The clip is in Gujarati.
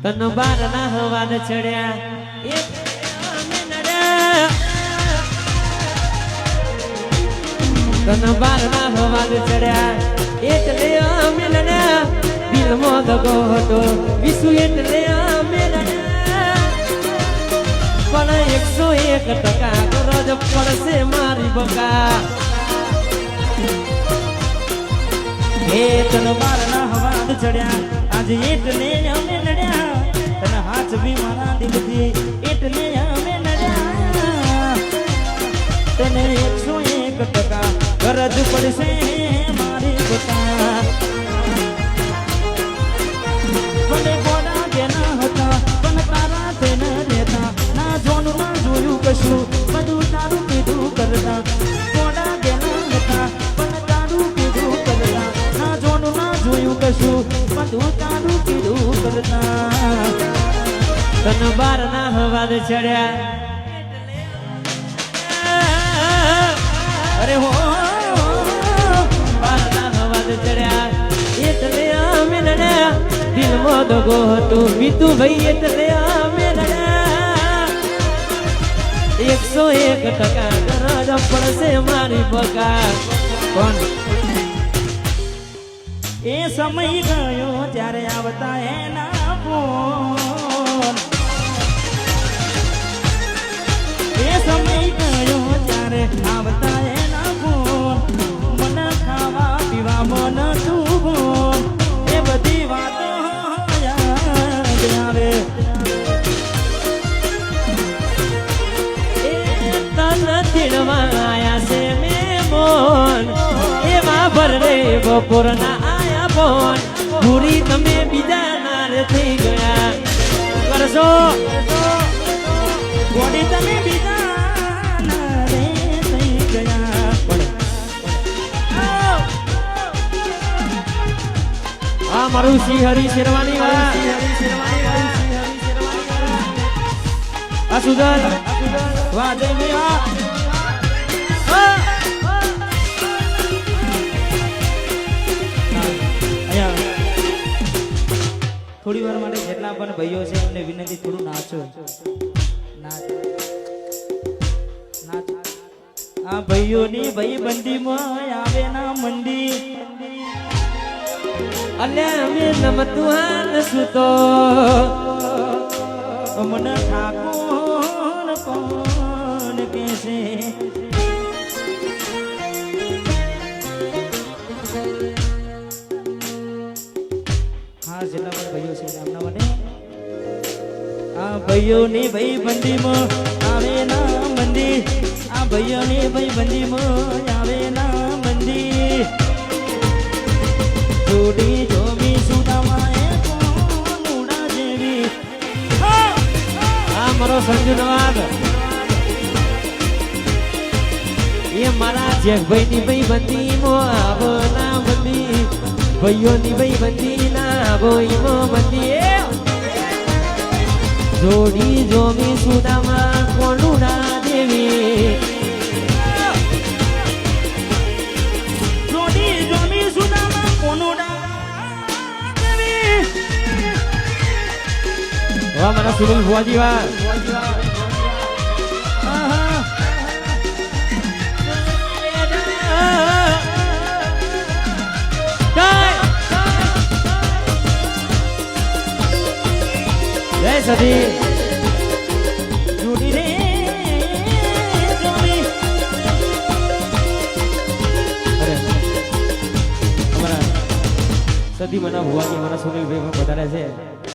તન બાર ના હવાદ ચડ્યા એક અમે નડ્યા તન બાર ના હવાદ ચડ્યા એટલે અમે નડ્યા દિલમાં દગો હતો વિસુ એટલે અમે નડ્યા પણ 101% ગરજ પડશે મારી બકા હે તન બાર ના હવાદ ચડ્યા આજે એટલે અમે નડ્યા તને હાથ બી મારા દિલથી એટલે અમે નડ્યા તને 101% ગરજ પડશે મારી બકા ભલે ગોડા જેના હતા પણ તારા તેને રહેતા ના જોનું ના જોયું કશું બધું તારું કીધું કરતા ગોડા જેના હતા પણ તારું કીધું કરતા ના જોનું ના જોયું કશું બધું તારું કીધું કરતા તન બાર ના હવાદ ચડ્યા અરે હો બાર ના હવાદ ચડ્યા એટલે અમે નડ્યા દિલમાં દગો હતો મીતુ ભાઈ એટલે અમે નડ્યા 101% ગરજ પડશે મારી બકા કોણ એ સમય ગયો ત્યારે આવતા એના ફોન એ સમય ગયો ત્યારે આવતા એના ફોન મને ખાવા પીવા મન તું બોલ એ બધી વાતો યાદ આવે એ તન તેડવા આયા છે મેમોન એવા ભરરે બપોરના આયા ફોન પૂરી તમે બીજા નાર થઈ ગયા કરશો ગોડી તમે બીજા ના રે થઈ ગયા આ મારું શ્રી હરી શેરવાની આ સુધર વાહ જય મેવા થોડી વાર માટે જેટલા પણ ભાઈઓ છે એમને વિનંતી થોડું નાચો નાચ નાચ આ ભાઈઓની ભાઈ બંદીમાં આવે ના મંડી અલ્યા અમે નમતું હાલ સુતો મને ઠાકોર કોણ કહેશે હા જેટલા પણ ભાઈઓ છે એમના માટે આ ભાઈઓની ભાઈ બંદીમાં આવે ના મંદી આ ભાઈઓની ભાઈ બંદીમાં આવે ના મંદી જોડી જોમી સુદામાએ કોનુડા જેવી આ મારો સંજુ નવાબ એ મારા જેઠભાઈની ભાઈ બંદી મો આવો ના બંદી ભાઈઓની ભાઈ બંદી ના બોઈમો બંદી જોડી જોમી સુદામાં કોનુડા દેવી જોડી જોમી સુદામા કોનુડા દેવી વાહ મારા સુનિલ ભુવાજી વાહ જય સતી જોડી રે જોડી અરે અમારા સતી મના ભુવાજી અમારા સુનિલ ભાઈ વધારે છે